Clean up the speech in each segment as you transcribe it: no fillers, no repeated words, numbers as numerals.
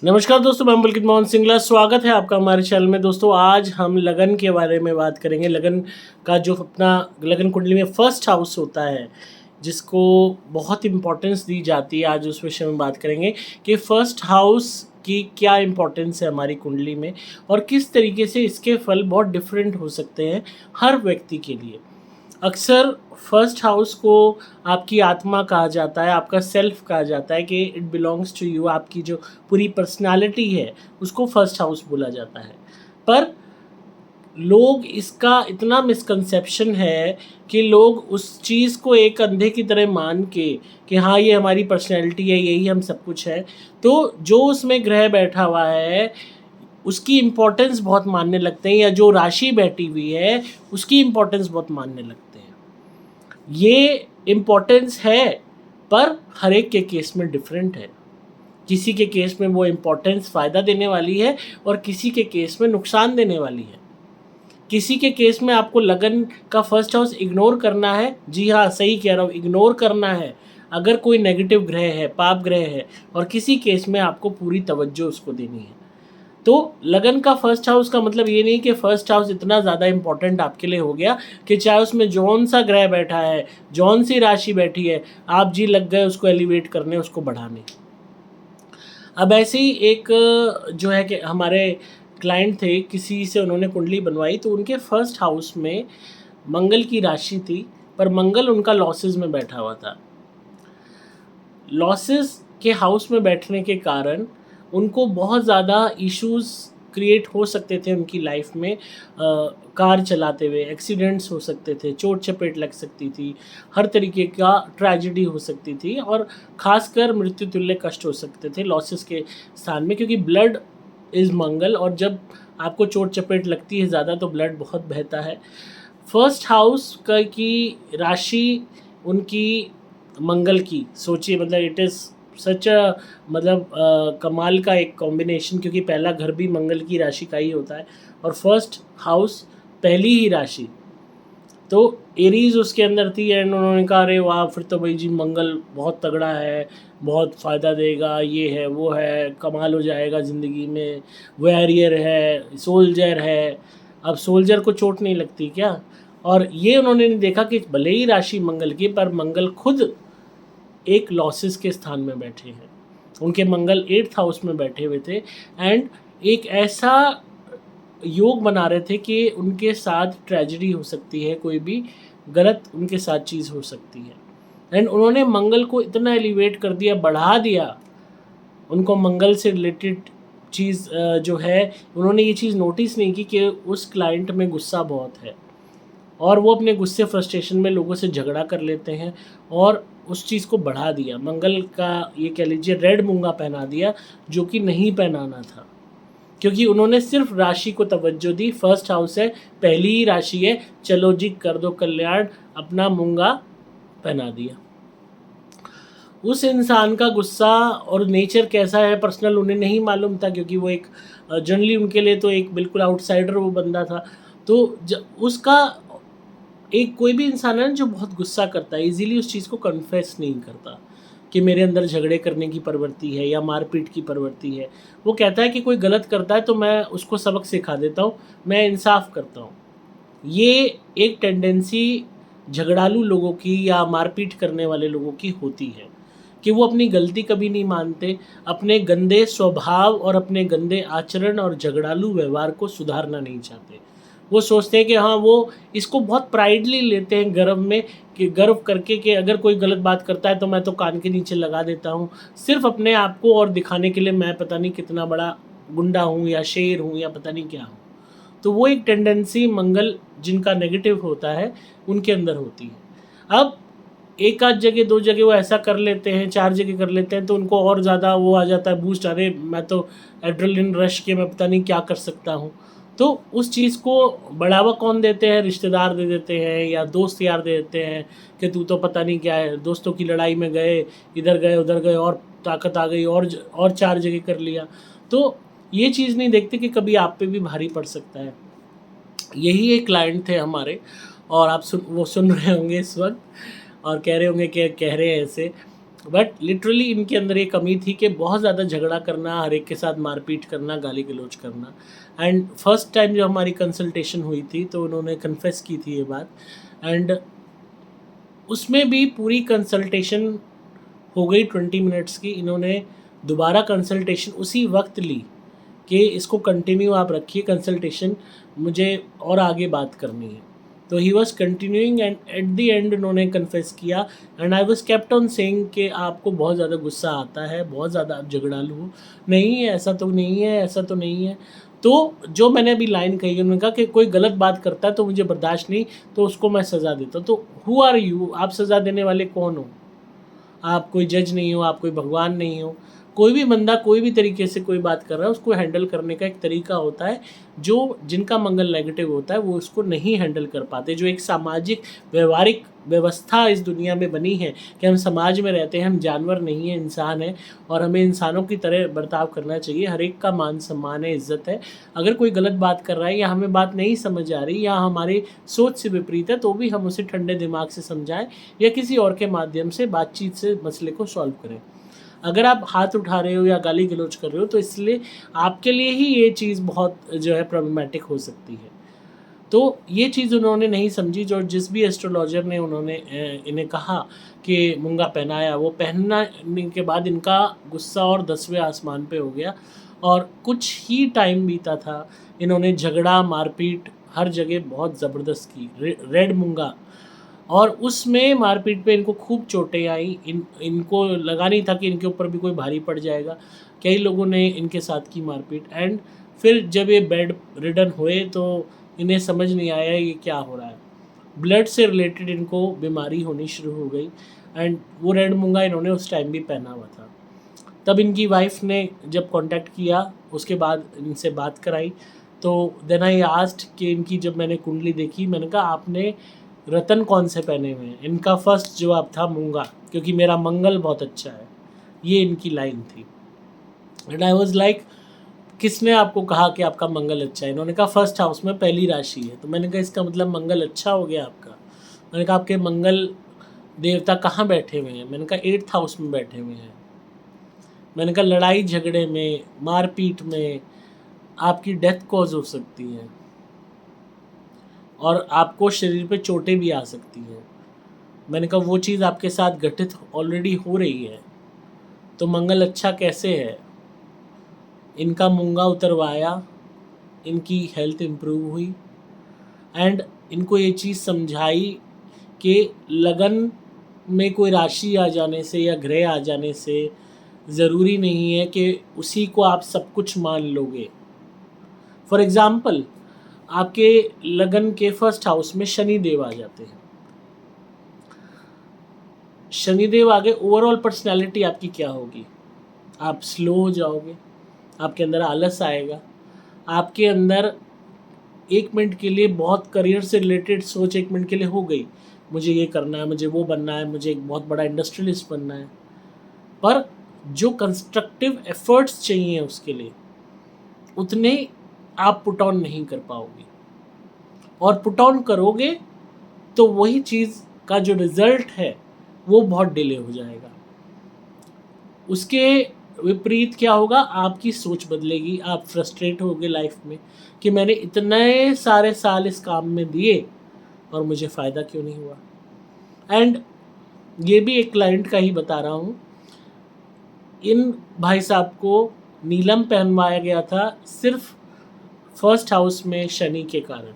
नमस्कार दोस्तों, मैं पुलकित मोहन सिंगला। स्वागत है आपका हमारे चैनल में। दोस्तों, आज हम लगन के बारे में बात करेंगे। लगन का जो अपना लगन कुंडली में फर्स्ट हाउस होता है, जिसको बहुत इम्पोर्टेंस दी जाती है, आज उस विषय में बात करेंगे कि फर्स्ट हाउस की क्या इम्पोर्टेंस है हमारी कुंडली में और किस तरीके से इसके फल बहुत डिफरेंट हो सकते हैं हर व्यक्ति के लिए। अक्सर फर्स्ट हाउस को आपकी आत्मा कहा जाता है, आपका सेल्फ कहा जाता है कि इट बिलोंग्स टू यू। आपकी जो पूरी पर्सनालिटी है उसको फर्स्ट हाउस बोला जाता है। पर लोग इसका इतना मिसकंसेप्शन है कि लोग उस चीज़ को एक अंधे की तरह मान के कि हाँ, ये हमारी पर्सनैलिटी है, यही हम सब कुछ है, तो जो उसमें ग्रह बैठा हुआ है उसकी इम्पोर्टेंस बहुत मानने लगते हैं, या जो राशि बैठी हुई है उसकी इम्पोर्टेंस बहुत मानने लगते हैं। ये इम्पोर्टेंस है, पर हर एक के केस में डिफरेंट है। किसी के केस में वो इम्पोर्टेंस फ़ायदा देने वाली है और किसी के केस में नुकसान देने वाली है। किसी के केस में आपको लगन का फर्स्ट हाउस इग्नोर करना है। जी हाँ, सही कह रहा हूँ, इग्नोर करना है अगर कोई नेगेटिव ग्रह है, पाप ग्रह है, और किसी केस में आपको पूरी तवज्जो उसको देनी है। तो लगन का फर्स्ट हाउस का मतलब ये नहीं कि फर्स्ट हाउस इतना ज़्यादा इम्पोर्टेंट आपके लिए हो गया कि चाहे उसमें जौन सा ग्रह बैठा है, जौन सी राशि बैठी है, आप जी लग गए उसको एलिवेट करने, उसको बढ़ाने। अब ऐसे ही एक जो है कि हमारे क्लाइंट थे, किसी से उन्होंने कुंडली बनवाई, तो उनके फर्स्ट हाउस में मंगल की राशि थी, पर मंगल उनका लॉसेस में बैठा हुआ था। लॉसेस के हाउस में बैठने के कारण उनको बहुत ज़्यादा इश्यूज़ क्रिएट हो सकते थे उनकी लाइफ में। कार चलाते हुए एक्सीडेंट्स हो सकते थे, चोट चपेट लग सकती थी, हर तरीके का ट्रेजेडी हो सकती थी, और ख़ासकर मृत्यु तुल्य कष्ट हो सकते थे लॉसेस के स्थान में, क्योंकि ब्लड इज़ मंगल, और जब आपको चोट चपेट लगती है ज़्यादा तो ब्लड बहुत बहता है। फर्स्ट हाउस का की राशि उनकी मंगल की, सोचिए, मतलब इट इज़ सच अ मतलब कमाल का एक कॉम्बिनेशन, क्योंकि पहला घर भी मंगल की राशि का ही होता है और फर्स्ट हाउस पहली ही राशि, तो एरीज उसके अंदर थी। एंड उन्होंने कहा अरे वाह, फिर तो भाई जी मंगल बहुत तगड़ा है, बहुत फ़ायदा देगा, ये है वो है, कमाल हो जाएगा ज़िंदगी में, वॉरियर है, सोल्जर है। अब सोल्जर को चोट नहीं लगती क्या? और ये उन्होंने नहीं देखा कि भले ही राशि मंगल की, पर मंगल खुद एक लॉसेस के स्थान में बैठे हैं। उनके मंगल 8th हाउस में बैठे हुए थे, एंड एक ऐसा योग बना रहे थे कि उनके साथ ट्रेजेडी हो सकती है, कोई भी गलत उनके साथ चीज़ हो सकती है। एंड उन्होंने मंगल को इतना एलिवेट कर दिया, बढ़ा दिया, उनको मंगल से रिलेटेड चीज़ जो है, उन्होंने ये चीज़ नोटिस नहीं की कि उस क्लाइंट में गुस्सा बहुत है, और वो अपने गुस्से फ्रस्ट्रेशन में लोगों से झगड़ा कर लेते हैं, और उस चीज़ को बढ़ा दिया। मंगल का ये कह लीजिए रेड मूंगा पहना दिया, जो कि नहीं पहनाना था, क्योंकि उन्होंने सिर्फ राशि को तवज्जो दी। फर्स्ट हाउस है, पहली ही राशि है, चलो जी कर दो कल्याण, अपना मूंगा पहना दिया। उस इंसान का गुस्सा और नेचर कैसा है पर्सनल उन्हें नहीं मालूम था, क्योंकि वो एक जनरली उनके लिए तो एक बिल्कुल आउटसाइडर वो बंदा था। तो उसका एक कोई भी इंसान है ना जो बहुत गुस्सा करता है, इजीली उस चीज़ को कन्फेस नहीं करता कि मेरे अंदर झगड़े करने की प्रवृत्ति है या मारपीट की प्रवृत्ति है। वो कहता है कि कोई गलत करता है तो मैं उसको सबक सिखा देता हूँ, मैं इंसाफ करता हूँ। ये एक टेंडेंसी झगड़ालू लोगों की या मारपीट करने वाले लोगों की होती है कि वो अपनी गलती कभी नहीं मानते, अपने गंदे स्वभाव और अपने गंदे आचरण और झगड़ालू व्यवहार को सुधारना नहीं चाहते। वो सोचते हैं कि हाँ, वो इसको बहुत प्राइडली लेते हैं, गर्व में, कि गर्व करके कि अगर कोई गलत बात करता है तो मैं तो कान के नीचे लगा देता हूँ, सिर्फ अपने आप को और दिखाने के लिए मैं पता नहीं कितना बड़ा गुंडा हूँ या शेर हूँ या पता नहीं क्या हूँ। तो वो एक टेंडेंसी मंगल जिनका नेगेटिव होता है उनके अंदर होती है। अब एक आध जगह, दो जगह वो ऐसा कर लेते हैं, चार जगह कर लेते हैं, तो उनको और ज़्यादा वो आ जाता है बूस्ट, अरे मैं तो एड्रेनलिन रश के मैं पता नहीं क्या कर सकता हूँ। तो उस चीज़ को बढ़ावा कौन देते हैं? रिश्तेदार दे देते हैं या दोस्त यार दे देते हैं कि तू तो पता नहीं क्या है, दोस्तों की लड़ाई में गए, इधर गए उधर गए, और ताकत आ गई, और चार जगह कर लिया। तो ये चीज़ नहीं देखते कि कभी आप पे भी भारी पड़ सकता है। यही एक क्लाइंट थे हमारे, और आप वो सुन रहे होंगे इस वक्त और कह रहे होंगे कि कह रहे हैं ऐसे। बट लिटरली इनके अंदर ये कमी थी कि बहुत ज़्यादा झगड़ा करना, हर एक के साथ मारपीट करना, गाली गलौज करना। एंड फर्स्ट टाइम जब हमारी कंसल्टेशन हुई थी तो उन्होंने कन्फेस की थी ये बात। एंड उसमें भी पूरी कंसल्टेशन हो गई 20 मिनट्स की। इन्होंने दोबारा कंसल्टेशन उसी वक्त ली कि इसको कंटिन्यू आप रखिए कंसल्टेशन, मुझे और आगे बात करनी है। तो he was continuing and at the end उन्होंने कन्फेस किया। And I was kept on saying कि आपको बहुत ज़्यादा गुस्सा आता है, बहुत ज़्यादा आप झगड़ालू हो। नहीं है, ऐसा तो नहीं है, ऐसा तो नहीं है। तो जो मैंने अभी लाइन कही, उन्होंने कहा कि कोई गलत बात करता है तो मुझे बर्दाश्त नहीं, तो उसको मैं सज़ा देता हूँ। तो हु आर यू, आप सज़ा देने वाले कौन हो? आप कोई जज नहीं हो, आप कोई भगवान नहीं हो। कोई भी बंदा कोई भी तरीके से कोई बात कर रहा है, उसको हैंडल करने का एक तरीका होता है। जो जिनका मंगल नेगेटिव होता है वो उसको नहीं हैंडल कर पाते। जो एक सामाजिक व्यवहारिक व्यवस्था इस दुनिया में बनी है कि हम समाज में रहते हैं, हम जानवर नहीं हैं, इंसान हैं, और हमें इंसानों की तरह बर्ताव करना चाहिए। हर एक का मान सम्मान है, इज्जत है। अगर कोई गलत बात कर रहा है या हमें बात नहीं समझ आ रही या हमारी सोच से विपरीत है, तो भी हम उसे ठंडे दिमाग से समझाएं या किसी और के माध्यम से बातचीत से मसले को सॉल्व करें। अगर आप हाथ उठा रहे हो या गाली गलौज कर रहे हो तो इसलिए आपके लिए ही ये चीज़ बहुत जो है प्रॉब्लमैटिक हो सकती है। तो ये चीज़ उन्होंने नहीं समझी। जो जिस भी एस्ट्रोलॉजर ने उन्होंने इन्हें कहा कि मूंगा पहनाया, वो पहनने के बाद इनका गुस्सा और 10वें आसमान पे हो गया और कुछ ही टाइम बीता था, इन्होंने झगड़ा मारपीट हर जगह बहुत ज़बरदस्त की। रेड मूंगा, और उसमें मारपीट पे इनको खूब चोटें आई। इनको लगा नहीं था कि इनके ऊपर भी कोई भारी पड़ जाएगा। कई लोगों ने इनके साथ की मारपीट। एंड फिर जब ये बेड रिडन हुए तो इन्हें समझ नहीं आया ये क्या हो रहा है। ब्लड से रिलेटेड इनको बीमारी होनी शुरू हो गई। एंड वो रेड मूंगा इन्होंने उस टाइम भी पहना हुआ था। तब इनकी वाइफ ने जब कांटेक्ट किया, उसके बाद इनसे बात कराई, तो देन आई आस्क्ड कि इनकी जब मैंने कुंडली देखी, मैंने कहा आपने रतन कौन से पहने हुए हैं? इनका फर्स्ट जवाब था मूंगा, क्योंकि मेरा मंगल बहुत अच्छा है। ये इनकी लाइन थी। एंड आई वाज लाइक, किसने आपको कहा कि आपका मंगल अच्छा है? इन्होंने कहा फर्स्ट हाउस में पहली राशि है। तो मैंने कहा इसका मतलब मंगल अच्छा हो गया आपका। मैंने कहा आपके मंगल देवता कहाँ बैठे हुए हैं? मैंने कहा 8th हाउस में बैठे हुए हैं। मैंने कहा लड़ाई झगड़े में, मारपीट में आपकी डेथ कॉज हो सकती है और आपको शरीर पे चोटें भी आ सकती हैं। मैंने कहा वो चीज़ आपके साथ घटित ऑलरेडी हो रही है, तो मंगल अच्छा कैसे है? इनका मूंगा उतरवाया, इनकी हेल्थ इम्प्रूव हुई। एंड इनको ये चीज़ समझाई कि लगन में कोई राशि आ जाने से या ग्रह आ जाने से ज़रूरी नहीं है कि उसी को आप सब कुछ मान लोगे। फॉर एग्ज़ाम्पल, आपके लगन के फर्स्ट हाउस में शनि देव आ जाते हैं। शनिदेव आगे, ओवरऑल पर्सनैलिटी आपकी क्या होगी? आप स्लो हो जाओगे, आपके अंदर आलस आएगा, आपके अंदर 1 मिनट के लिए बहुत करियर से रिलेटेड सोच 1 मिनट के लिए हो गई, मुझे ये करना है, मुझे वो बनना है, मुझे एक बहुत बड़ा इंडस्ट्रियलिस्ट बनना है। पर जो कंस्ट्रक्टिव एफर्ट्स चाहिए उसके लिए, उतने आप पुट ऑन नहीं कर पाओगे। और पुट ऑन करोगे तो वही चीज़ का जो रिज़ल्ट है वो बहुत डिले हो जाएगा। उसके विपरीत क्या होगा? आपकी सोच बदलेगी, आप फ्रस्ट्रेट होगे लाइफ में कि मैंने इतने सारे साल इस काम में दिए और मुझे फ़ायदा क्यों नहीं हुआ। एंड ये भी एक क्लाइंट का ही बता रहा हूँ, इन भाई साहब को नीलम पहनवाया गया था सिर्फ फर्स्ट हाउस में शनि के कारण,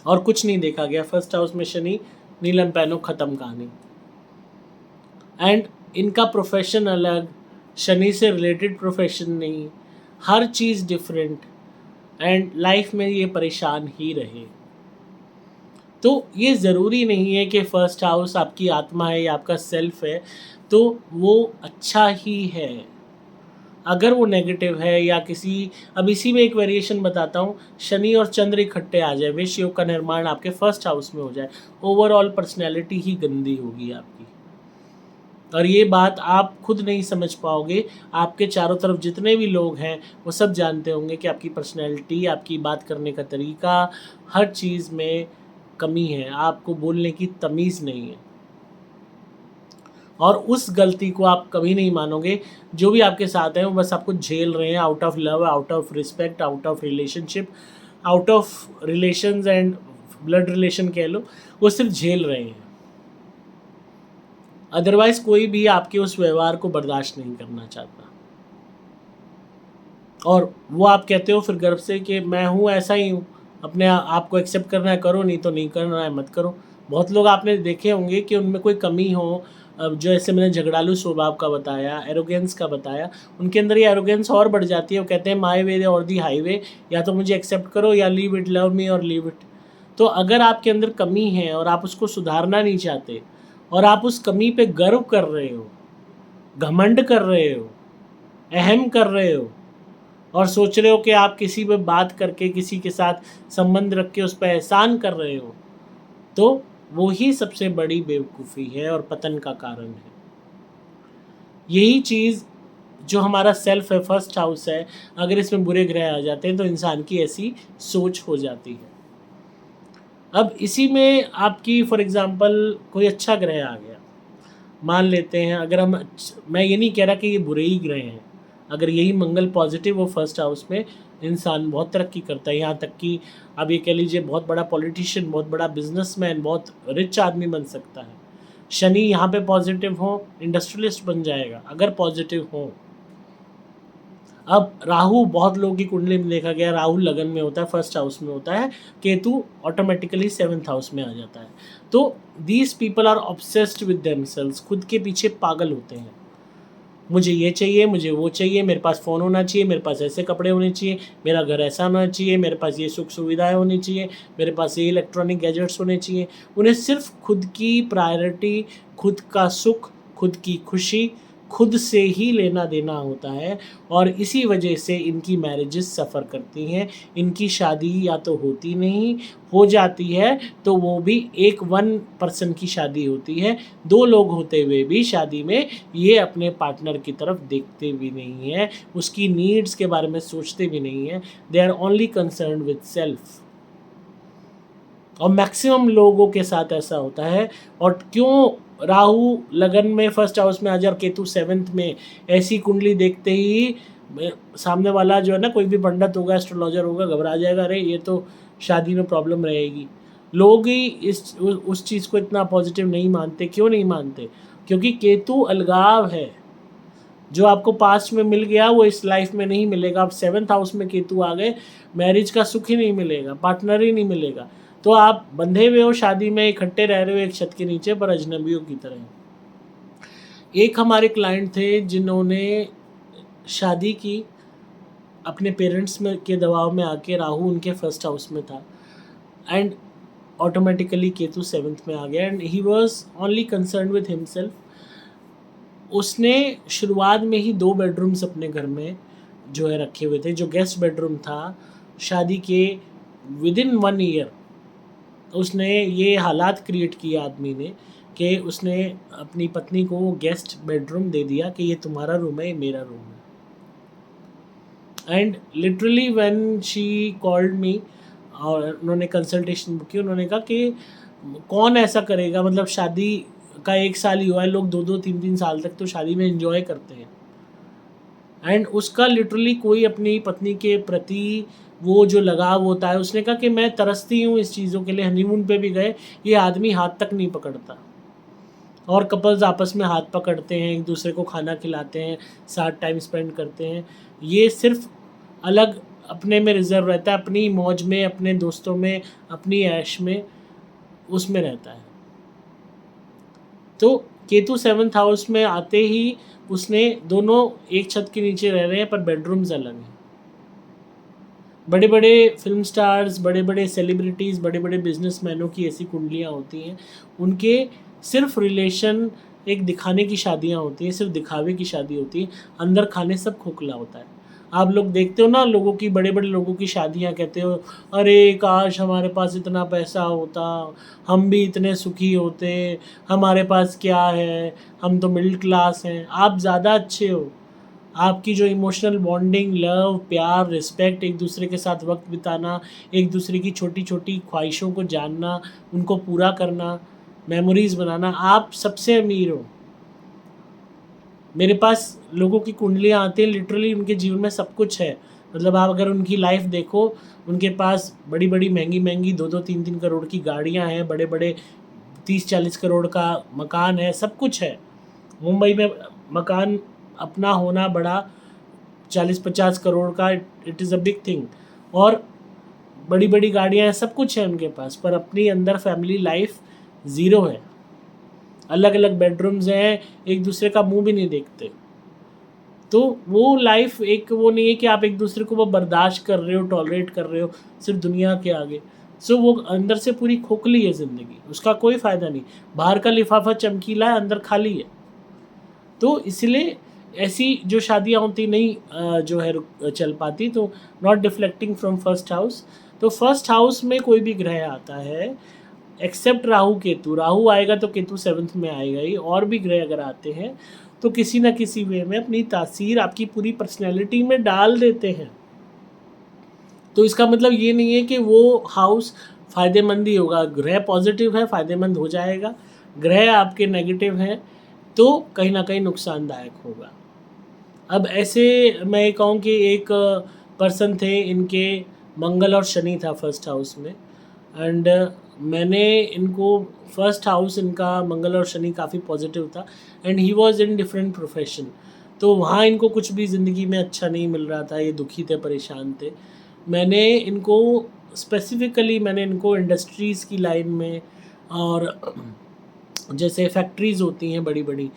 और कुछ नहीं देखा गया। फर्स्ट हाउस में शनि, नीलम पहनो, ख़त्म कहानी। एंड इनका प्रोफेशन अलग, शनि से रिलेटेड प्रोफेशन नहीं, हर चीज़ डिफरेंट। एंड लाइफ में ये परेशान ही रहे। तो ये ज़रूरी नहीं है कि फर्स्ट हाउस आपकी आत्मा है या आपका सेल्फ है तो वो अच्छा ही है। अगर वो नेगेटिव है या किसी, अब इसी में एक वेरिएशन बताता हूँ, शनि और चंद्र इकट्ठे आ जाए, विष योग का निर्माण आपके फर्स्ट हाउस में हो जाए, ओवरऑल पर्सनैलिटी ही गंदी होगी आपकी। और ये बात आप खुद नहीं समझ पाओगे, आपके चारों तरफ जितने भी लोग हैं वो सब जानते होंगे कि आपकी पर्सनैलिटी, आपकी बात करने का तरीका, हर चीज़ में कमी है, आपको बोलने की तमीज़ नहीं है। और उस गलती को आप कभी नहीं मानोगे। जो भी आपके साथ हैं वो बस आपको झेल रहे हैं out of love, out of respect, out of relationship, out of relations and blood relation कह लो, वो सिर्फ झेल रहे हैं। अदरवाइज़ कोई भी आपके उस व्यवहार को बर्दाश्त नहीं करना चाहता। और वो आप कहते हो फिर गर्व से कि मैं हूँ, ऐसा ही हूँ, अपने आप को एक्सेप्ट करना है करो, नहीं तो नहीं करना है मत करो। बहुत लोग आपने देखे होंगे कि उनमें कोई कमी हो, अब जो ऐसे मैंने झगड़ालू स्वभाव का बताया, एरोगेंस का बताया, उनके अंदर ये एरोगेंस और बढ़ जाती है। वो कहते हैं माय वे और दी हाईवे, या तो मुझे एक्सेप्ट करो या लीव इट, लव मी और लीव इट। तो अगर आपके अंदर कमी है और आप उसको सुधारना नहीं चाहते और आप उस कमी पे गर्व कर रहे हो, घमंड कर रहे हो, अहम कर रहे हो और सोच रहे हो कि आप किसी पे बात करके, किसी के साथ संबंध रख के उस पर एहसान कर रहे हो, तो वो ही सबसे बड़ी बेवकूफ़ी है और पतन का कारण है। यही चीज़ जो हमारा सेल्फ है, फर्स्ट हाउस है, अगर इसमें बुरे ग्रह आ जाते हैं तो इंसान की ऐसी सोच हो जाती है। अब इसी में आपकी फॉर एग्ज़ाम्पल कोई अच्छा ग्रह आ गया, मान लेते हैं, अगर मैं ये नहीं कह रहा कि ये बुरे ही ग्रह हैं, अगर यही मंगल पॉजिटिव हो फर्स्ट हाउस में, इंसान बहुत तरक्की करता है। यहाँ तक कि अब ये कह लीजिए बहुत बड़ा पॉलिटिशियन, बहुत बड़ा बिजनेसमैन, बहुत रिच आदमी बन सकता है। शनि यहाँ पे पॉजिटिव हो, इंडस्ट्रियलिस्ट बन जाएगा अगर पॉजिटिव हो। अब राहु, बहुत लोगों की कुंडली में देखा गया राहु लगन में होता है, फर्स्ट हाउस में होता है, केतु ऑटोमेटिकली सेवन्थ हाउस में आ जाता है। तो these people are obsessed with themselves, खुद के पीछे पागल होते हैं। मुझे ये चाहिए, मुझे वो चाहिए, मेरे पास फ़ोन होना चाहिए, मेरे पास ऐसे कपड़े होने चाहिए, मेरा घर ऐसा होना चाहिए, मेरे पास ये सुख सुविधाएं होनी चाहिए, मेरे पास ये इलेक्ट्रॉनिक गैजेट्स होने चाहिए। उन्हें सिर्फ खुद की प्रायोरिटी, खुद का सुख, खुद की खुशी खुद से ही लेना देना होता है और इसी वजह से इनकी मैरिजेस सफ़र करती हैं। इनकी शादी या तो होती नहीं, हो जाती है तो वो भी एक वन पर्सन की शादी होती है। दो लोग होते हुए भी शादी में ये अपने पार्टनर की तरफ देखते भी नहीं हैं, उसकी नीड्स के बारे में सोचते भी नहीं हैं। They are only concerned with self. और मैक्सिमम लोगों के साथ ऐसा होता है। और क्यों राहु लगन में फर्स्ट हाउस में आ जाए और केतु सेवन्थ में, ऐसी कुंडली देखते ही सामने वाला जो है ना, कोई भी पंडित होगा, एस्ट्रोलॉजर होगा, घबरा जाएगा, अरे ये तो शादी में प्रॉब्लम रहेगी। लोग ही उस चीज़ को इतना पॉजिटिव नहीं मानते। क्यों नहीं मानते? क्योंकि केतु अलगाव है। जो आपको पास्ट में मिल गया वो इस लाइफ में नहीं मिलेगा। आप सेवन्थ हाउस में केतु आ गए, मैरिज का सुख ही नहीं मिलेगा, पार्टनर ही नहीं मिलेगा। तो आप बंधे हुए हो शादी में, इकट्ठे रह रहे हो एक छत के नीचे पर अजनबियों की तरह। एक हमारे क्लाइंट थे जिन्होंने शादी की अपने पेरेंट्स में के दबाव में आके, राहु उनके फर्स्ट हाउस में था एंड ऑटोमेटिकली केतु सेवन्थ में आ गया and he was only concern with himself. उसने शुरुआत में ही 2 बेडरूम्स अपने घर में जो है रखे हुए थे। जो गेस्ट बेडरूम था, शादी के विदिन 1 ईयर उसने ये हालात क्रिएट किए आदमी ने कि उसने अपनी पत्नी को गेस्ट बेडरूम दे दिया कि ये तुम्हारा रूम है, ये मेरा रूम है। And literally when she called me और उन्होंने कंसल्टेशन बुक की, उन्होंने कहा कि कौन ऐसा करेगा, मतलब शादी का 1 साल ही हुआ है, लोग 2-2 3-3 साल तक तो शादी में एंजॉय करते हैं। एंड उसका लिटरली कोई अपनी पत्नी के प्रति वो जो लगाव होता है, उसने कहा कि मैं तरसती हूँ इस चीज़ों के लिए। हनीमून पे भी गए, ये आदमी हाथ तक नहीं पकड़ता और कपल्स आपस में हाथ पकड़ते हैं, एक दूसरे को खाना खिलाते हैं, साथ टाइम स्पेंड करते हैं। ये सिर्फ अलग अपने में रिजर्व रहता है, अपनी मौज में, अपने दोस्तों में, अपनी ऐश में, उसमें रहता है। तो केतु सेवन्थ हाउस में आते ही उसने, दोनों एक छत के नीचे रह रहे हैं पर बेडरूम्स अलग हैं। बड़े बड़े फिल्म स्टार्स, बड़े बड़े सेलिब्रिटीज़, बड़े बड़े बिजनेसमैनों की ऐसी कुंडलियाँ होती हैं। उनके सिर्फ रिलेशन एक दिखाने की शादियाँ होती हैं, सिर्फ दिखावे की शादी होती है, अंदर खाने सब खोखला होता है। आप लोग देखते हो ना लोगों की, बड़े बड़े लोगों की शादियाँ, कहते हो अरे काश हमारे पास इतना पैसा होता, हम भी इतने सुखी होते, हमारे पास क्या है, हम तो मिडिल क्लास हैं। आप ज़्यादा अच्छे हो। आपकी जो इमोशनल बॉन्डिंग, लव, प्यार, रिस्पेक्ट, एक दूसरे के साथ वक्त बिताना, एक दूसरे की छोटी छोटी ख्वाहिशों को जानना, उनको पूरा करना, मेमोरीज़ बनाना, आप सबसे अमीर हो। मेरे पास लोगों की कुंडलियाँ आती हैं, लिटरली उनके जीवन में सब कुछ है। मतलब आप अगर उनकी लाइफ देखो, उनके पास बड़ी-बड़ी, महँगी-महँगी 2-2 3-3 करोड़ की गाड़ियाँ हैं, बड़े-बड़े 30-40 करोड़ का मकान है, सब कुछ है। मुंबई में मकान अपना होना बड़ा 40-50 करोड़ का, it is a big thing. और बड़ी-बड़ी गाड़ियाँ हैं, सब कुछ है उनके पास, पर अपनी अंदर फैमिली लाइफ ज़ीरो है। अलग-अलग बेडरूम्स हैं, एक दूसरे का मुँह भी नहीं देखते। तो वो लाइफ एक वो नहीं है कि आप एक दूसरे को वो बर्दाश्त कर रहे हो, टॉलरेट कर रहे हो सिर्फ दुनिया के आगे। सो वो अंदर से पूरी खोखली है ज़िंदगी, उसका कोई फ़ायदा नहीं। बाहर का लिफाफा चमकीला है, अंदर खाली है। तो इसलिए ऐसी जो शादियाँ होती नहीं जो है चल पाती। तो not deflecting from first house. तो फर्स्ट हाउस में कोई भी ग्रह आता है एक्सेप्ट राहु केतु, राहु आएगा तो केतु 7th में आएगा ही, और भी ग्रह अगर आते हैं तो किसी ना किसी वे में अपनी तासीर आपकी पूरी पर्सनैलिटी में डाल देते हैं। तो इसका मतलब ये नहीं है कि वो हाउस फ़ायदेमंद ही होगा। ग्रह पॉजिटिव है, फ़ायदेमंद हो जाएगा। ग्रह आपके नेगेटिव हैं तो कहीं ना कहीं नुकसानदायक होगा। अब ऐसे मैं ये कहूँ कि एक पर्सन थे, इनके मंगल और शनि था फर्स्ट हाउस में। एंड मैंने इनको फर्स्ट हाउस, इनका मंगल और शनि काफ़ी पॉजिटिव था। And he was in different profession. तो वहाँ इनको कुछ भी ज़िंदगी में अच्छा नहीं मिल रहा था, ये दुखी थे, परेशान थे। मैंने इनको स्पेसिफिकली मैंने इनको इंडस्ट्रीज़ की लाइन में, और जैसे फैक्ट्रीज़ होती हैं बड़ी बड़ी,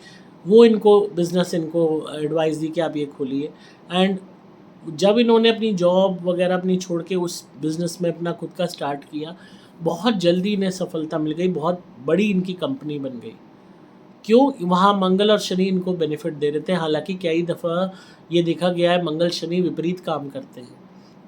वो इनको बिज़नेस इनको एडवाइस दी कि आप ये खोलिए। एंड जब इन्होंने अपनी जॉब वगैरह अपनी छोड़ के उस बिज़नेस में अपना खुद का स्टार्ट किया, बहुत जल्दी इन्हें सफलता मिल गई, बहुत बड़ी इनकी कंपनी बन गई। क्यों? वहाँ मंगल और शनि इनको बेनिफिट दे रहे थे। हालांकि कई दफ़ा ये देखा गया है मंगल शनि विपरीत काम करते हैं,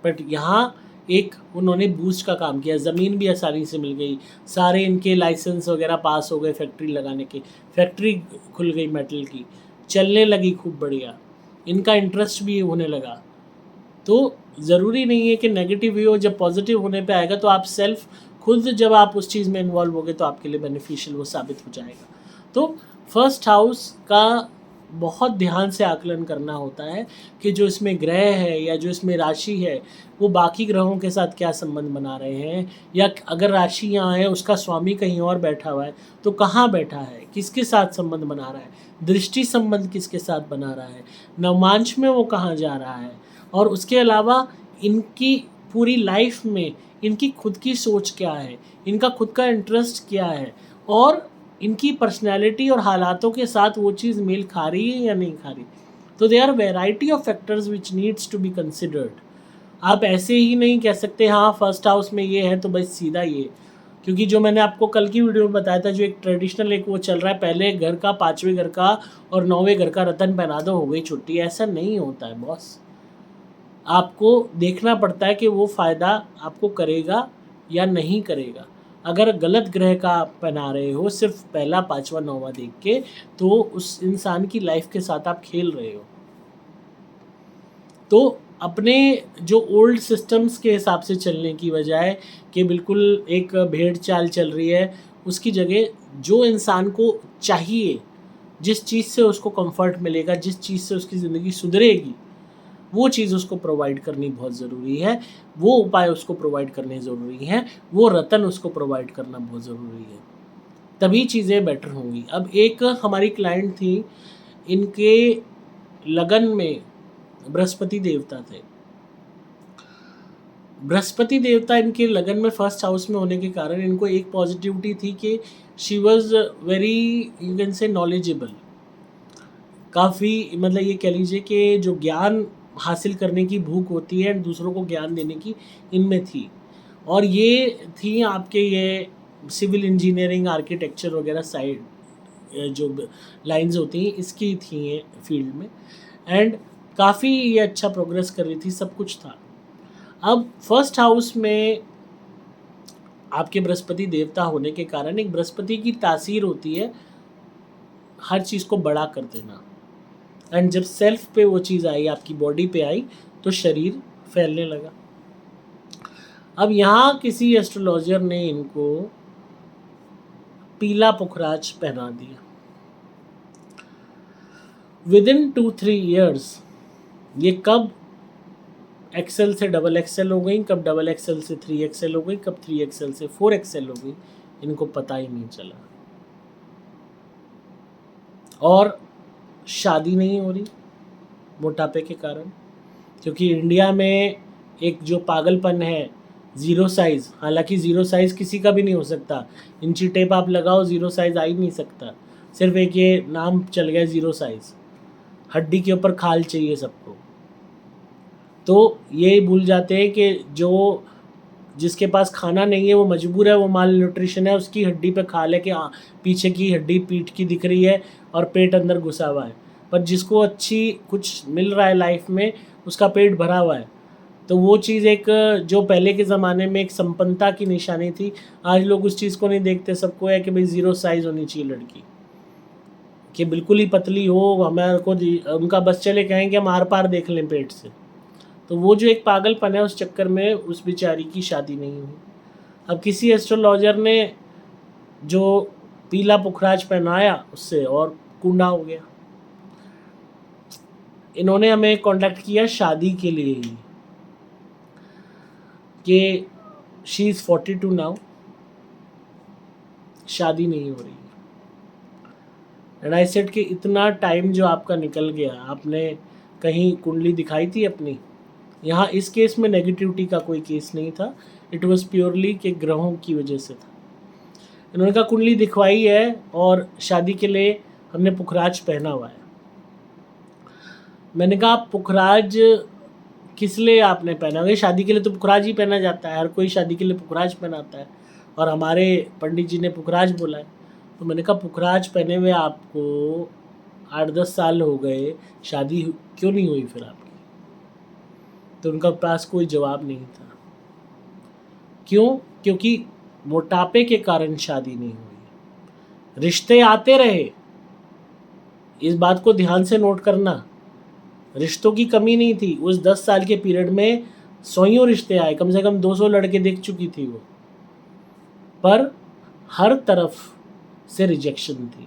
बट यहाँ एक उन्होंने बूस्ट का काम किया। ज़मीन भी आसानी से मिल गई, सारे इनके लाइसेंस वगैरह पास हो गए फैक्ट्री लगाने के। फैक्ट्री खुल गई मेटल की, चलने लगी खूब बढ़िया, इनका इंटरेस्ट भी होने लगा। तो ज़रूरी नहीं है कि नेगेटिव ही हो, जब पॉजिटिव होने पे आएगा तो आप सेल्फ खुद जब आप उस चीज़ में इन्वॉल्व होगे तो आपके लिए बेनिफिशियल वो साबित हो जाएगा। तो फर्स्ट हाउस का बहुत ध्यान से आकलन करना होता है कि जो इसमें ग्रह है या जो इसमें राशि है वो बाकी ग्रहों के साथ क्या संबंध बना रहे हैं, या अगर राशि यहाँ है उसका स्वामी कहीं और बैठा हुआ है तो कहाँ बैठा है, किसके साथ संबंध बना रहा है, दृष्टि संबंध किसके साथ बना रहा है, नवमांश में वो कहाँ जा रहा है, और उसके अलावा इनकी पूरी लाइफ में इनकी खुद की सोच क्या है, इनका खुद का इंटरेस्ट क्या है, और इनकी पर्सनैलिटी और हालातों के साथ वो चीज़ मेल खा रही है या नहीं खा रही। तो they are variety of factors which needs to be considered. आप ऐसे ही नहीं कह सकते हाँ फर्स्ट हाउस में ये है तो बस सीधा ये, क्योंकि जो मैंने आपको कल की वीडियो में बताया था, जो एक ट्रेडिशनल एक वो चल रहा है, पहले घर का, 5वें घर का और 9वें घर का रतन पहना दो, हो गई छुट्टी, ऐसा नहीं होता है बॉस। आपको देखना पड़ता है कि वो फ़ायदा आपको करेगा या नहीं करेगा। अगर गलत ग्रह का आप पहना रहे हो सिर्फ पहला, 5वां, 9वां देख के, तो उस इंसान की लाइफ के साथ आप खेल रहे हो। तो अपने जो ओल्ड सिस्टम्स के हिसाब से चलने की बजाय कि बिल्कुल एक भेड़ चाल चल रही है, उसकी जगह जो इंसान को चाहिए, जिस चीज़ से उसको कंफर्ट मिलेगा, जिस चीज़ से उसकी ज़िंदगी सुधरेगी, वो चीज़ उसको प्रोवाइड करनी बहुत ज़रूरी है, वो उपाय उसको प्रोवाइड करने ज़रूरी हैं, वो रतन उसको प्रोवाइड करना बहुत ज़रूरी है, तभी चीज़ें बेटर होंगी। अब एक हमारी क्लाइंट थी, इनके लगन में बृहस्पति देवता थे। बृहस्पति देवता इनके लगन में फर्स्ट हाउस में होने के कारण इनको एक पॉजिटिविटी थी कि she was very, you can say, knowledgeable. काफ़ी, मतलब ये कह लीजिए कि जो ज्ञान हासिल करने की भूख होती है दूसरों को ज्ञान देने की, इनमें थी। और ये थी आपके ये सिविल इंजीनियरिंग, आर्किटेक्चर वगैरह साइड जो लाइंस होती हैं इसकी थी ये फील्ड में। एंड काफ़ी ये अच्छा प्रोग्रेस कर रही थी, सब कुछ था। अब फर्स्ट हाउस में आपके बृहस्पति देवता होने के कारण, एक बृहस्पति की तासीर होती है हर चीज़ को बड़ा कर देना। एंड जब सेल्फ पे वो चीज़ आई, आपकी बॉडी पे आई, तो शरीर फैलने लगा। अब यहाँ किसी एस्ट्रोलॉजर ने इनको पीला पुखराज पहना दिया। विदिन 2-3 ईयर्स ये कब एक्सेल से डबल एक्सेल हो गई, कब डबल एक्सेल से 3 एक्सेल हो गई, कब 3 एक्सेल से 4 एक्सेल हो गई, इनको पता ही नहीं चला। और शादी नहीं हो रही मोटापे के कारण, क्योंकि इंडिया में एक जो पागलपन है ज़ीरो साइज़, हालांकि ज़ीरो साइज़ किसी का भी नहीं हो सकता, इंची टेप आप लगाओ ज़ीरो साइज़ आ ही नहीं सकता, सिर्फ एक ये नाम चल गया ज़ीरो साइज़, हड्डी के ऊपर खाल चाहिए सबको। तो ये भूल जाते हैं कि जो जिसके पास खाना नहीं है वो मजबूर है, वो माल न्यूट्रिशन है, उसकी हड्डी पे खाल है कि पीछे की हड्डी पीठ की दिख रही है और पेट अंदर घुसा हुआ है, पर जिसको अच्छी कुछ मिल रहा है लाइफ में उसका पेट भरा हुआ है। तो वो चीज़ एक जो पहले के ज़माने में एक संपन्नता की निशानी थी, आज लोग उस चीज़ को नहीं देखते, सबको है कि भाई ज़ीरो साइज़ होनी चाहिए लड़की, कि बिल्कुल ही पतली हो, हमारे को उनका बस चले कहें कि हम आर पार देख लें पेट से। तो वो जो एक पागलपन है, उस चक्कर में उस बेचारी की शादी नहीं हुई। अब किसी एस्ट्रोलॉजर ने जो पीला पुखराज पहनाया उससे और कूंडा हो गया। इन्होंने हमें कांटेक्ट किया शादी के लिए ही कि शी इज़ 42 नाउ, शादी नहीं हो रही। एंड आई सेड कि इतना टाइम जो आपका निकल गया, आपने कहीं कुंडली दिखाई थी अपनी? यहाँ इस केस में नेगेटिविटी का कोई केस नहीं था, इट वॉज प्योरली के ग्रहों की वजह से था। इन्होंने कहा कुंडली दिखवाई है और शादी के लिए हमने पुखराज पहना हुआ है। मैंने कहा पुखराज किस लिए आपने पहना हुआ? शादी के लिए तो पुखराज ही पहना जाता है, हर कोई शादी के लिए पुखराज पहनाता है और हमारे पंडित जी ने पुखराज बोला है। तो मैंने कहा पुखराज पहने हुए आपको 8-10 साल हो गए, शादी क्यों नहीं हुई फिर आपकी? तो उनका पास कोई जवाब नहीं था। क्यों? क्योंकि मोटापे के कारण शादी नहीं हुई। रिश्ते आते रहे, इस बात को ध्यान से नोट करना, रिश्तों की कमी नहीं थी। उस 10 साल के पीरियड में 100 रिश्ते आए, कम से कम 200 लड़के देख चुकी थी वो, पर हर तरफ से रिजेक्शन थी।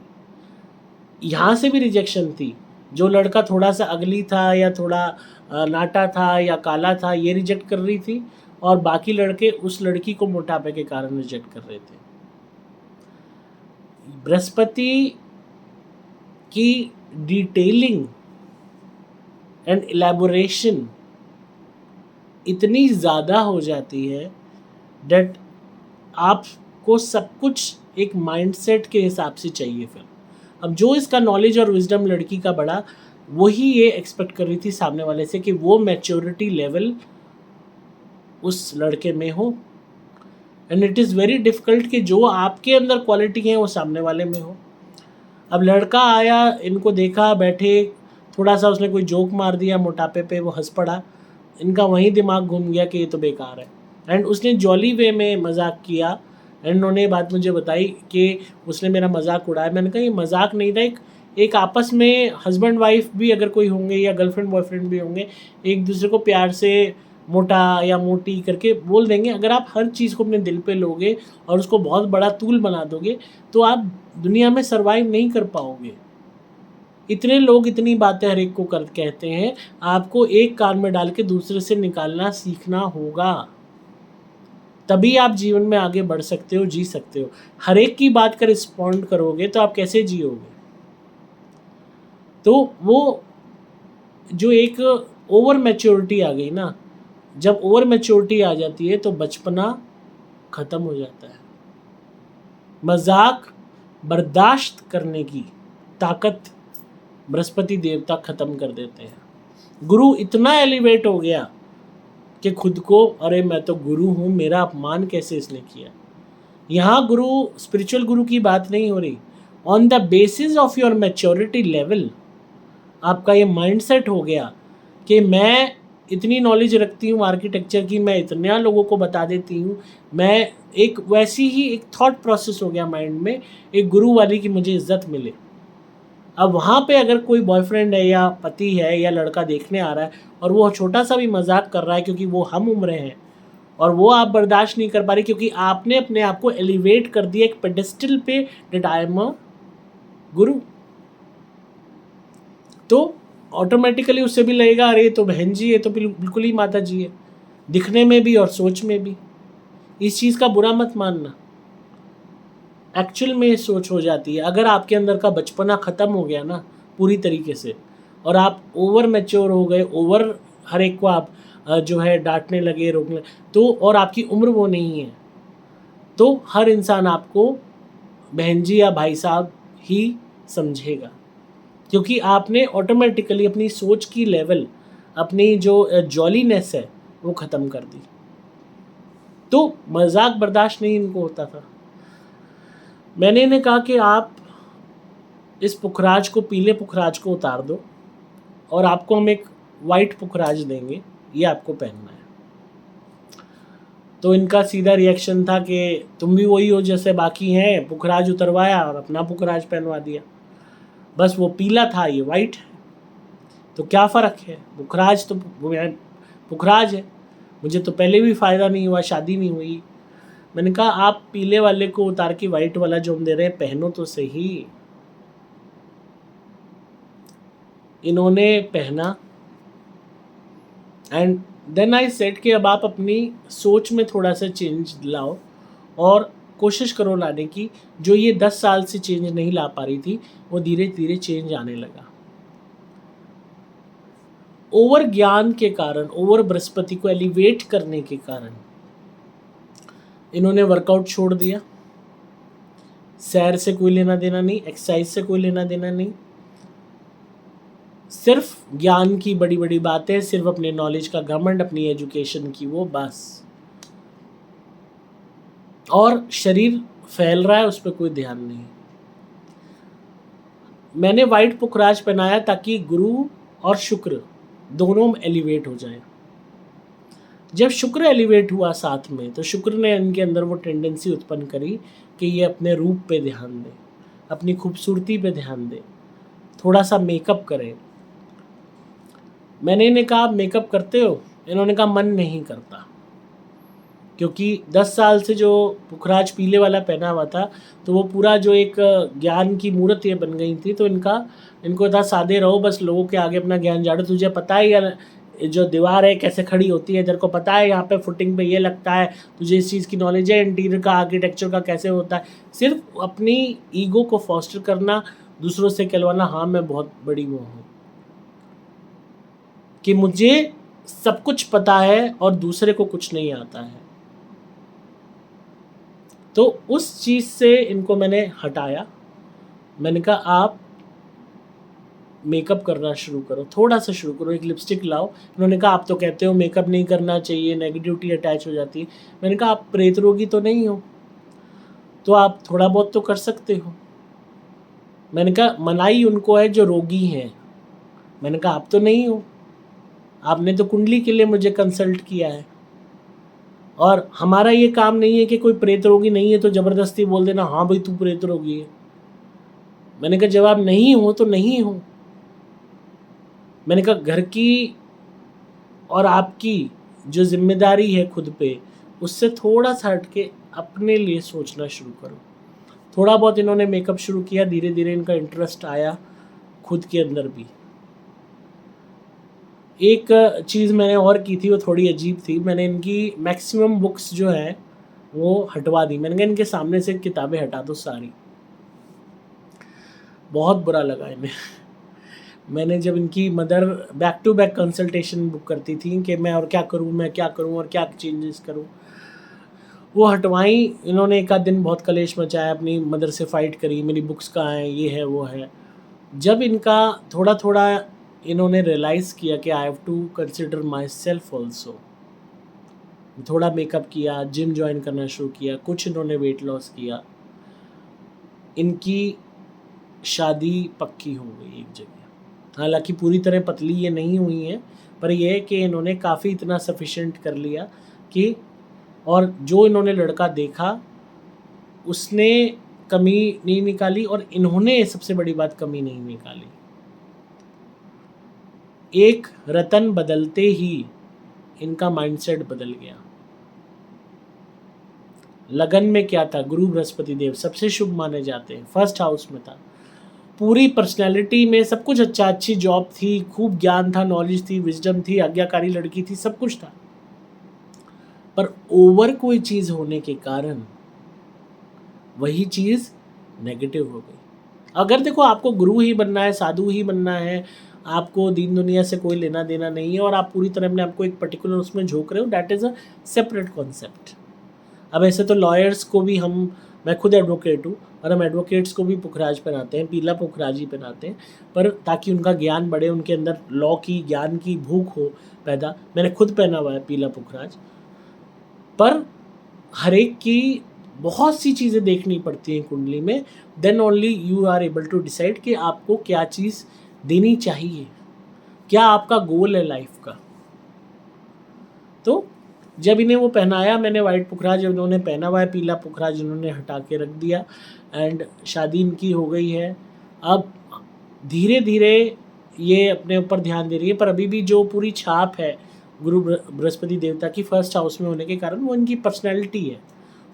यहाँ से भी रिजेक्शन थी, जो लड़का थोड़ा सा अगली था या थोड़ा नाटा था या काला था, ये रिजेक्ट कर रही थी, और बाकी लड़के उस लड़की को मोटापे के कारण रिजेक्ट कर रहे थे। बृहस्पति की डिटेलिंग एंड इलेबोरेशन इतनी ज़्यादा हो जाती है डेट आपको सब कुछ एक माइंडसेट के हिसाब से चाहिए। फिर अब जो इसका नॉलेज और विजडम लड़की का बढ़ा, वही ये एक्सपेक्ट कर रही थी सामने वाले से कि वो मैच्योरिटी लेवल उस लड़के में हो। And it is very difficult कि जो आपके अंदर क्वालिटी है वो सामने वाले में हो। अब लड़का आया, इनको देखा बैठे, थोड़ा सा उसने कोई जोक मार दिया मोटापे पे, वो हंस पड़ा, इनका वहीं दिमाग घूम गया कि ये तो बेकार है। एंड उसने जॉली वे में मजाक किया, एंड उन्होंने बात मुझे बताई कि उसने मेरा मजाक उड़ाया। मैंने कहा ये मजाक नहीं था, एक आपस में हस्बैंड वाइफ भी अगर कोई होंगे या गर्लफ्रेंड बॉयफ्रेंड भी होंगे, एक दूसरे को प्यार से मोटा या मोटी करके बोल देंगे। अगर आप हर चीज़ को अपने दिल पे लोगे और उसको बहुत बड़ा तूल बना दोगे तो आप दुनिया में सरवाइव नहीं कर पाओगे। इतने लोग इतनी बातें हर एक को कहते हैं, आपको एक कान में डाल के दूसरे से निकालना सीखना होगा, तभी आप जीवन में आगे बढ़ सकते हो, जी सकते हो। हर एक की बात का रिस्पॉन्ड करोगे तो आप कैसे जियोगे? तो वो जो एक ओवर मैच्योरिटी आ गई ना, जब ओवर मैच्योरिटी आ जाती है तो बचपना ख़त्म हो जाता है। मजाक बर्दाश्त करने की ताकत बृहस्पति देवता ख़त्म कर देते हैं। गुरु इतना एलिवेट हो गया कि खुद को, अरे मैं तो गुरु हूँ, मेरा अपमान कैसे इसने किया। यहाँ गुरु, स्पिरिचुअल गुरु की बात नहीं हो रही। On the basis of your maturity level आपका ये माइंडसेट हो गया कि मैं इतनी नॉलेज रखती हूँ आर्किटेक्चर की, मैं इतना लोगों को बता देती हूँ, मैं एक वैसी ही एक थॉट प्रोसेस हो गया माइंड में, एक गुरु वाली की मुझे इज्जत मिले। अब वहाँ पे अगर कोई बॉयफ्रेंड है या पति है या लड़का देखने आ रहा है और वो छोटा सा भी मजाक कर रहा है क्योंकि वो हम उम्र हैं, और वो आप बर्दाश्त नहीं कर पा रही क्योंकि आपने अपने आप को एलिवेट कर दिया एक पेडेस्टल पे, डेट आई एम अ गुरु। तो ऑटोमेटिकली उससे भी लगेगा अरे ये तो बहन जी, ये तो बिल्कुल ही माता जी है, दिखने में भी और सोच में भी। इस चीज़ का बुरा मत मानना, एक्चुअल में ये सोच हो जाती है। अगर आपके अंदर का बचपना ख़त्म हो गया ना पूरी तरीके से, और आप ओवर मैच्योर हो गए, ओवर हर एक को आप जो है डांटने लगे, रोकने, तो और आपकी उम्र वो नहीं है, तो हर इंसान आपको बहन जी या भाई साहब ही समझेगा, क्योंकि आपने ऑटोमेटिकली अपनी सोच की लेवल, अपनी जो जॉलीनेस है वो ख़त्म कर दी। तो मजाक बर्दाश्त नहीं इनको होता था। मैंने इन्हें कहा कि आप इस पुखराज को, पीले पुखराज को उतार दो, और आपको हम एक वाइट पुखराज देंगे, ये आपको पहनना है। तो इनका सीधा रिएक्शन था कि तुम भी वही हो जैसे बाकी हैं, पुखराज उतरवाया और अपना पुखराज पहनवा दिया। बस वो पीला था, ये वाइट है, तो क्या फ़र्क है, पुखराज तो पुखराज है, मुझे तो पहले भी फ़ायदा नहीं हुआ, शादी नहीं हुई। मैंने कहा आप पीले वाले को उतार के वाइट वाला जो हम दे रहे हैं पहनो तो सही। इन्होंने पहना, एंड देन आई सेड कि अब आप अपनी सोच में थोड़ा सा चेंज लाओ और कोशिश करो लाने की। जो ये 10 साल से चेंज नहीं ला पा रही थी, वो धीरे धीरे चेंज आने लगा। ओवर ज्ञान के कारण, ओवर बृहस्पति को एलिवेट करने के कारण इन्होंने वर्कआउट छोड़ दिया। सैर से कोई लेना देना नहीं, एक्सरसाइज से कोई लेना देना नहीं, सिर्फ ज्ञान की बड़ी बड़ी बातें, सिर्फ अपने नॉलेज का घमंड, अपनी एजुकेशन की वो बस, और शरीर फैल रहा है उस पर कोई ध्यान नहीं। मैंने वाइट पुखराज पहनाया ताकि गुरु और शुक्र दोनों एलिवेट हो जाए। जब शुक्र एलिवेट हुआ साथ में, तो शुक्र ने इनके अंदर वो टेंडेंसी उत्पन्न करी कि ये अपने रूप पे ध्यान दें, अपनी खूबसूरती पे ध्यान दें, थोड़ा सा मेकअप करें। मैंने इन्हें कहा मेकअप करते हो? इन्होंने कहा मन नहीं करता, क्योंकि 10 साल से जो पुखराज पीले वाला पहना हुआ था, तो वो पूरा जो एक ज्ञान की मूर्त ये बन गई थी। तो इनको था सादे रहो, बस लोगों के आगे अपना ज्ञान झाड़ो, तुझे पता है या जो दीवार है कैसे खड़ी होती है, तेरे को पता है यहाँ पे फुटिंग पे ये लगता है, तुझे इस चीज़ की नॉलेज है, इंटीरियर का, आर्किटेक्चर का कैसे होता है। सिर्फ अपनी ईगो को फॉस्टर करना, दूसरों से कहलवाना हाँ मैं बहुत बड़ी वो हूँ, कि मुझे सब कुछ पता है और दूसरे को कुछ नहीं आता है। तो उस चीज़ से इनको मैंने हटाया। मैंने कहा आप मेकअप करना शुरू करो, थोड़ा सा शुरू करो, एक लिपस्टिक लाओ। इन्होंने कहा आप तो कहते हो मेकअप नहीं करना चाहिए, नेगेटिविटी अटैच हो जाती है। मैंने कहा आप प्रेत रोगी तो नहीं हो, तो आप थोड़ा बहुत तो कर सकते हो। मैंने कहा मनाही उनको है जो रोगी हैं। मैंने कहा आप तो नहीं हो, आपने तो कुंडली के लिए मुझे कंसल्ट किया है, और हमारा ये काम नहीं है कि कोई प्रेत रोगी नहीं है तो ज़बरदस्ती बोल देना हाँ भाई तू प्रेत रोगी है। मैंने कहा जब आप नहीं हो तो नहीं हो। मैंने कहा घर की और आपकी जो जिम्मेदारी है खुद पे, उससे थोड़ा सा हट के अपने लिए सोचना शुरू करो। थोड़ा बहुत इन्होंने मेकअप शुरू किया, धीरे धीरे इनका इंटरेस्ट आया खुद के अंदर भी। एक चीज़ मैंने और की थी, वो थोड़ी अजीब थी। मैंने इनकी मैक्सिमम बुक्स जो है वो हटवा दी। मैंने कहा इनके सामने से किताबें हटा दो सारी। बहुत बुरा लगा इन्हें। मैंने जब इनकी mother back to back consultation book करती थी कि मैं और क्या करूं, मैं क्या करूं और क्या चेंजेस करूं, वो हटवाई। इन्होंने एक आध दिन बहुत कलेश मचाया, अपनी मदर से फाइट करी, मेरी बुक्स कहाँ हैं, ये है वो है। जब इनका थोड़ा थोड़ा इन्होंने रियलाइज़ किया कि I have to consider myself also, थोड़ा मेकअप किया, जिम ज्वाइन करना शुरू किया, कुछ इन्होंने वेट लॉस किया, इनकी शादी पक्की हो गई एक जगह। हालांकि पूरी तरह पतली ये नहीं हुई हैं, पर यह है कि इन्होंने काफ़ी इतना सफिशेंट कर लिया कि, और जो इन्होंने लड़का देखा उसने कमी नहीं निकाली, और इन्होंने सबसे बड़ी बात कमी नहीं निकाली। एक रतन बदलते ही इनका माइंडसेट बदल गया। लगन में क्या था, गुरु बृहस्पति देव सबसे शुभ माने जाते हैं, फर्स्ट हाउस में था। पूरी पर्सनैलिटी में सब कुछ अच्छा, अच्छी जॉब थी, खूब ज्ञान था, नॉलेज थी, विजडम थी, आज्ञाकारी लड़की थी, सब कुछ था। पर ओवर कोई चीज़ होने के कारण वही चीज़ नेगेटिव हो गई। अगर देखो आपको गुरु ही बनना है, साधु ही बनना है, आपको दीन दुनिया से कोई लेना देना नहीं है और आप पूरी तरह अपने आपको एक पर्टिकुलर उसमें झोंक रहे हो, that is a separate concept. अब ऐसे तो लॉयर्स को भी मैं खुद एडवोकेट हूँ और हम एडवोकेट्स को भी पुखराज पहनाते हैं, पीला पुखराज ही पहनाते हैं, पर ताकि उनका ज्ञान बढ़े, उनके अंदर लॉ की, ज्ञान की भूख हो पैदा। मैंने खुद पहना हुआ है पीला पुखराज। पर हर एक की बहुत सी चीज़ें देखनी पड़ती हैं कुंडली में, then only you are able to decide कि आपको क्या चीज़ देनी चाहिए, क्या आपका गोल है लाइफ का। तो जब इन्हें वो पहनाया, मैंने वाइट पुखराज, उन्होंने पहना हुआ है पीला पुखराज, इन्होंने हटा के रख दिया एंड शादी इनकी हो गई है। अब धीरे धीरे ये अपने ऊपर ध्यान दे रही है, पर अभी भी जो पूरी छाप है गुरु बृहस्पति देवता की फर्स्ट हाउस में होने के कारण वो इनकी पर्सनैलिटी है,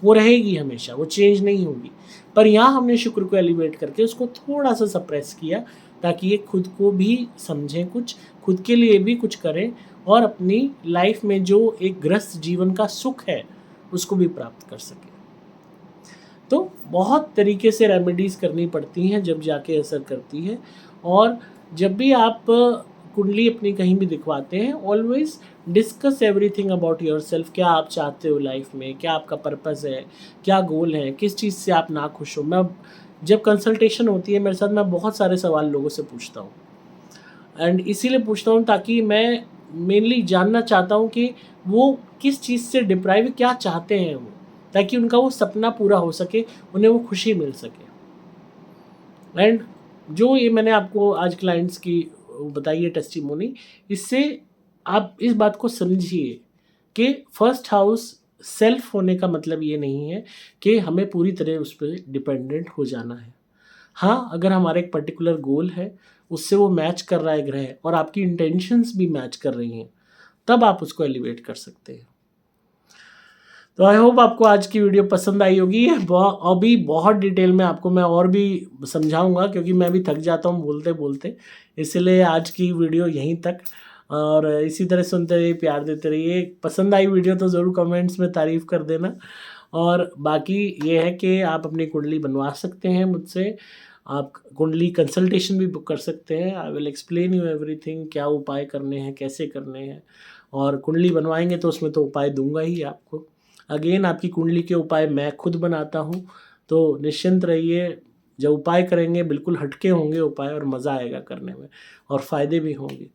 वो रहेगी हमेशा, वो चेंज नहीं होगी। पर यहाँ हमने शुक्र को एलिवेट करके उसको थोड़ा सा सप्रेस किया ताकि ये खुद को भी समझें, कुछ खुद के लिए भी कुछ करें और अपनी लाइफ में जो एक ग्रस्त जीवन का सुख है उसको भी प्राप्त कर सकें। तो बहुत तरीके से रेमेडीज़ करनी पड़ती हैं जब जाके असर करती है। और जब भी आप कुंडली अपनी कहीं भी दिखवाते हैं, always discuss everything about yourself. क्या आप चाहते हो लाइफ में, क्या आपका पर्पस है, क्या गोल है, किस चीज़ से आप नाखुश हो। मैं जब कंसल्टेशन होती है मेरे साथ, मैं बहुत सारे सवाल लोगों से पूछता हूँ एंड इसीलिए पूछता हूँ ताकि मैं मेनली जानना चाहता हूँ कि वो किस चीज़ से डिप्राइव, क्या चाहते हैं वो, ताकि उनका वो सपना पूरा हो सके, उन्हें वो खुशी मिल सके। एंड जो ये मैंने आपको आज क्लाइंट्स की बताई है टेस्टिमोनी, इससे आप इस बात को समझिए कि फर्स्ट हाउस सेल्फ होने का मतलब ये नहीं है कि हमें पूरी तरह उस पर डिपेंडेंट हो जाना है। हाँ, अगर हमारा एक पर्टिकुलर गोल है, उससे वो मैच कर रहा है ग्रह और आपकी इंटेंशंस भी मैच कर रही हैं, तब आप उसको एलिवेट कर सकते हैं। तो आई होप आपको आज की वीडियो पसंद आई होगी। अभी बहुत डिटेल में आपको मैं और भी समझाऊंगा क्योंकि मैं भी थक जाता हूँ बोलते बोलते, इसलिए आज की वीडियो यहीं तक। और इसी तरह सुनते रहिए, प्यार देते रहिए। पसंद आई वीडियो तो ज़रूर कमेंट्स में तारीफ़ कर देना। और बाकी ये है कि आप अपनी कुंडली बनवा सकते हैं मुझसे, आप कुंडली कंसल्टेशन भी बुक कर सकते हैं। I will explain you everything, क्या उपाय करने हैं, कैसे करने हैं। और कुंडली बनवाएंगे तो उसमें तो उपाय दूंगा ही आपको। अगेन आपकी कुंडली के उपाय मैं खुद बनाता हूँ, तो निश्चिंत रहिए, जब उपाय करेंगे बिल्कुल हटके होंगे उपाय और मज़ा आएगा करने में और फ़ायदे भी होंगे।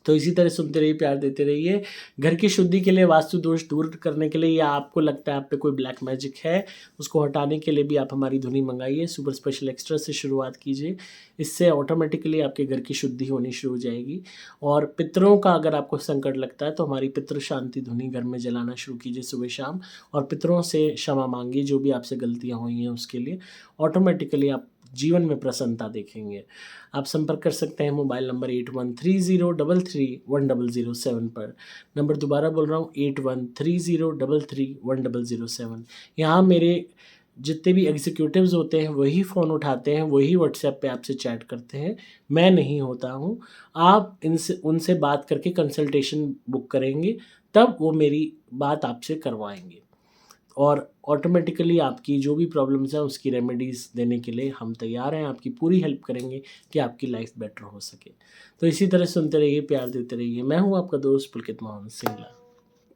तो इसी तरह सुनते रहिए, प्यार देते रहिए। घर की शुद्धि के लिए, वास्तु दोष दूर करने के लिए, या आपको लगता है आप पे कोई ब्लैक मैजिक है, उसको हटाने के लिए भी आप हमारी धुनी मंगाइए। सुपर स्पेशल एक्स्ट्रा से शुरुआत कीजिए, इससे ऑटोमेटिकली आपके घर की शुद्धि होनी शुरू हो जाएगी। और पितरों का अगर आपको संकट लगता है तो हमारी पितृ शांति धुनी घर में जलाना शुरू कीजिए सुबह शाम, और पितरों से क्षमा मांगिए जो भी आपसे गलतियाँ हुई हैं उसके लिए। ऑटोमेटिकली आप जीवन में प्रसन्नता देखेंगे। आप संपर्क कर सकते हैं मोबाइल नंबर 8130331007 पर। नंबर दोबारा बोल रहा हूँ, 8130331007। यहाँ मेरे जितने भी एग्जीक्यूटिव्स होते हैं वही फ़ोन उठाते हैं, वही व्हाट्सएप पे आपसे चैट करते हैं, मैं नहीं होता हूँ। आप उनसे बात करके कंसल्टेशन बुक करेंगे, तब वो मेरी बात आपसे करवाएंगे और ऑटोमेटिकली आपकी जो भी प्रॉब्लम्स हैं उसकी रेमेडीज़ देने के लिए हम तैयार हैं। आपकी पूरी हेल्प करेंगे कि आपकी लाइफ बेटर हो सके। तो इसी तरह सुनते रहिए, प्यार देते रहिए। मैं हूँ आपका दोस्त पुलकित मोहन सिंगला।